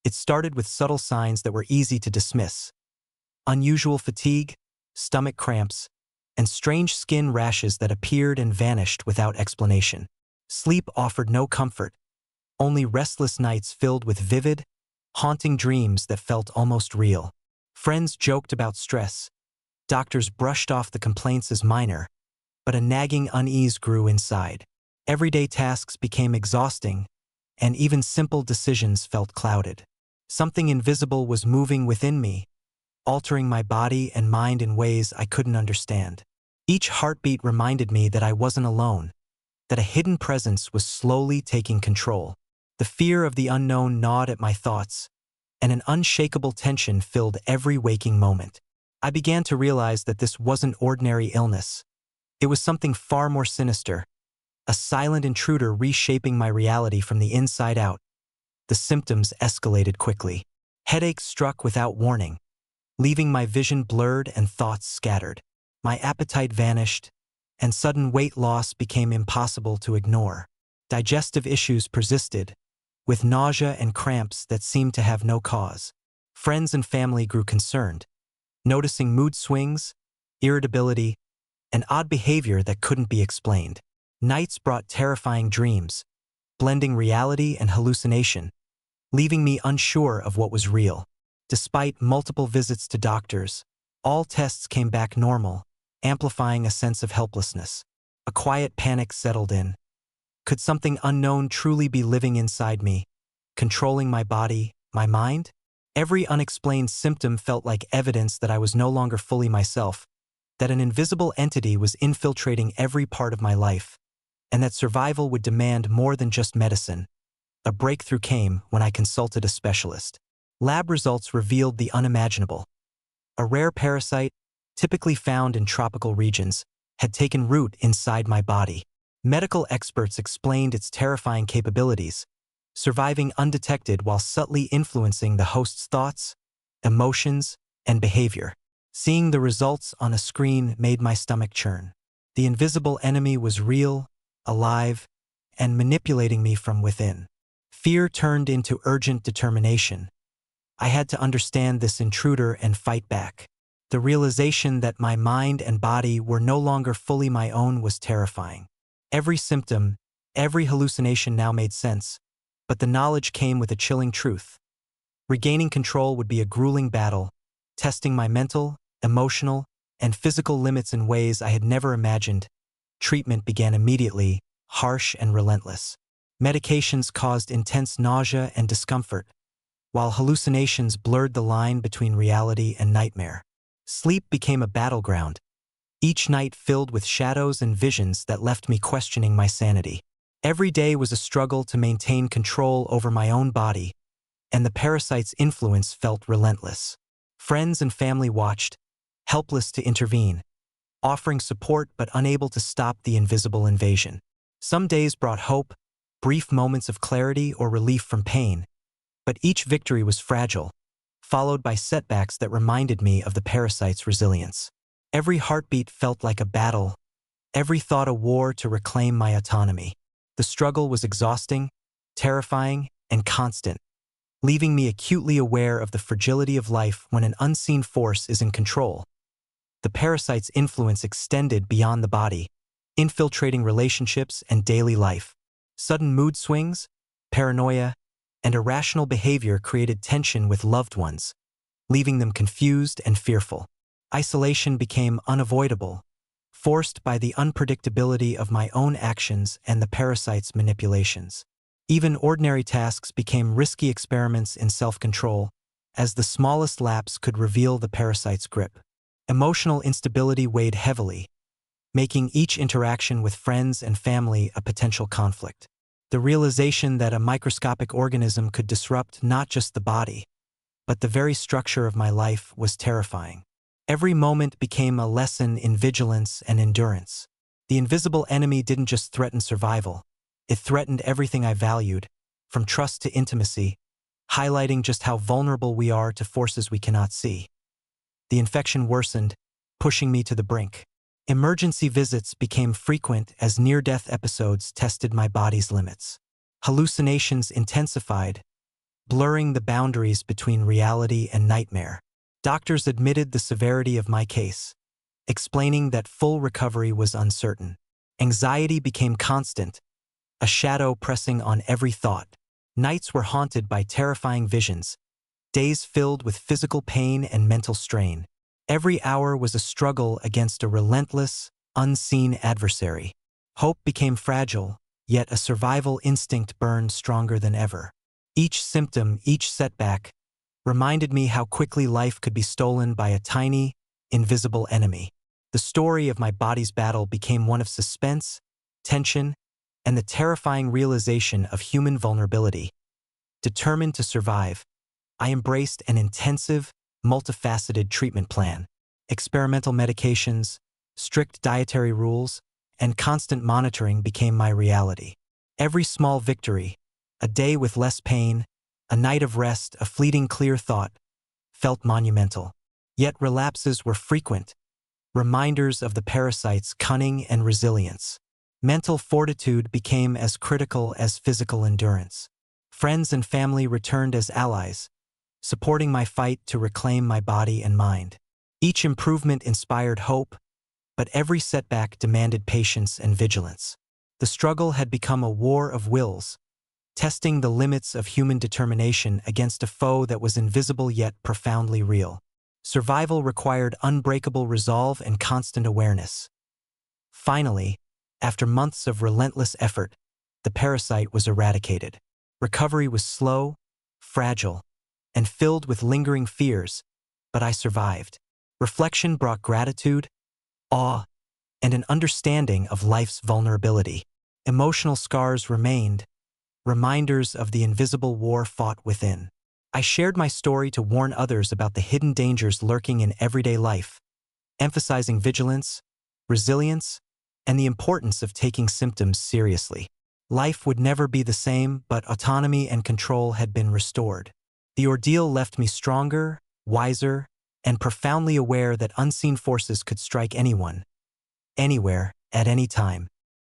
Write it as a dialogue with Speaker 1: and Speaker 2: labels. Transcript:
Speaker 1: It started with subtle signs that were easy to dismiss: unusual fatigue, stomach cramps, and strange skin rashes that appeared and vanished without explanation. Sleep offered no comfort, only restless nights filled with vivid, haunting dreams that felt almost real. Friends joked about stress. Doctors brushed off the complaints as minor, but a nagging unease grew inside. Everyday tasks became exhausting, and even simple decisions felt clouded. Something invisible was moving within me, altering my body and mind in ways I couldn't understand. Each heartbeat reminded me that I wasn't alone, that a hidden presence was slowly taking control. The fear of the unknown gnawed at my thoughts, and an unshakable tension filled every waking moment. I began to realize that this wasn't ordinary illness. It was something far more sinister, a silent intruder reshaping my reality from the inside out. The symptoms escalated quickly. Headaches struck without warning, leaving my vision blurred and thoughts scattered. My appetite vanished, and sudden weight loss became impossible to ignore. Digestive issues persisted, with nausea and cramps that seemed to have no cause. Friends and family grew concerned, noticing mood swings, irritability, and odd behavior that couldn't be explained. Nights brought terrifying dreams, blending reality and hallucination, leaving me unsure of what was real. Despite multiple visits to doctors, all tests came back normal, amplifying a sense of helplessness. A quiet panic settled in. Could something unknown truly be living inside me, controlling my body, my mind? Every unexplained symptom felt like evidence that I was no longer fully myself, that an invisible entity was infiltrating every part of my life, and that survival would demand more than just medicine. A breakthrough came when I consulted a specialist. Lab results revealed the unimaginable. A rare parasite, typically found in tropical regions, had taken root inside my body. Medical experts explained its terrifying capabilities, surviving undetected while subtly influencing the host's thoughts, emotions, and behavior. Seeing the results on a screen made my stomach churn. The invisible enemy was real, alive, and manipulating me from within. Fear turned into urgent determination. I had to understand this intruder and fight back. The realization that my mind and body were no longer fully my own was terrifying. Every symptom, every hallucination now made sense, but the knowledge came with a chilling truth. Regaining control would be a grueling battle, testing my mental, emotional, and physical limits in ways I had never imagined. Treatment began immediately, harsh and relentless. Medications caused intense nausea and discomfort, while hallucinations blurred the line between reality and nightmare. Sleep became a battleground, each night filled with shadows and visions that left me questioning my sanity. Every day was a struggle to maintain control over my own body, and the parasite's influence felt relentless. Friends and family watched, helpless to intervene, offering support but unable to stop the invisible invasion. Some days brought hope, brief moments of clarity or relief from pain, but each victory was fragile, followed by setbacks that reminded me of the parasite's resilience. Every heartbeat felt like a battle, every thought a war to reclaim my autonomy. The struggle was exhausting, terrifying, and constant, leaving me acutely aware of the fragility of life when an unseen force is in control. The parasite's influence extended beyond the body, infiltrating relationships and daily life. Sudden mood swings, paranoia, and irrational behavior created tension with loved ones, leaving them confused and fearful. Isolation became unavoidable, forced by the unpredictability of my own actions and the parasite's manipulations. Even ordinary tasks became risky experiments in self-control, as the smallest lapse could reveal the parasite's grip. Emotional instability weighed heavily, making each interaction with friends and family a potential conflict. The realization that a microscopic organism could disrupt not just the body, but the very structure of my life was terrifying. Every moment became a lesson in vigilance and endurance. The invisible enemy didn't just threaten survival, it threatened everything I valued, from trust to intimacy, highlighting just how vulnerable we are to forces we cannot see. The infection worsened, pushing me to the brink. Emergency visits became frequent as near-death episodes tested my body's limits. Hallucinations intensified, blurring the boundaries between reality and nightmare. Doctors admitted the severity of my case, explaining that full recovery was uncertain. Anxiety became constant, a shadow pressing on every thought. Nights were haunted by terrifying visions, days filled with physical pain and mental strain. Every hour was a struggle against a relentless, unseen adversary. Hope became fragile, yet a survival instinct burned stronger than ever. Each symptom, each setback, reminded me how quickly life could be stolen by a tiny, invisible enemy. The story of my body's battle became one of suspense, tension, and the terrifying realization of human vulnerability. Determined to survive, I embraced an intensive, multifaceted treatment plan. Experimental medications, strict dietary rules, and constant monitoring became my reality. Every small victory, a day with less pain, a night of rest, a fleeting clear thought, felt monumental. Yet relapses were frequent, reminders of the parasite's cunning and resilience. Mental fortitude became as critical as physical endurance. Friends and family returned as allies, supporting my fight to reclaim my body and mind. Each improvement inspired hope, but every setback demanded patience and vigilance. The struggle had become a war of wills, testing the limits of human determination against a foe that was invisible yet profoundly real. Survival required unbreakable resolve and constant awareness. Finally, after months of relentless effort, the parasite was eradicated. Recovery was slow, fragile, and filled with lingering fears, but I survived. Reflection brought gratitude, awe, and an understanding of life's vulnerability. Emotional scars remained, reminders of the invisible war fought within. I shared my story to warn others about the hidden dangers lurking in everyday life, emphasizing vigilance, resilience, and the importance of taking symptoms seriously. Life would never be the same, but autonomy and control had been restored. The ordeal left me stronger, wiser, and profoundly aware that unseen forces could strike anyone, anywhere, at any time.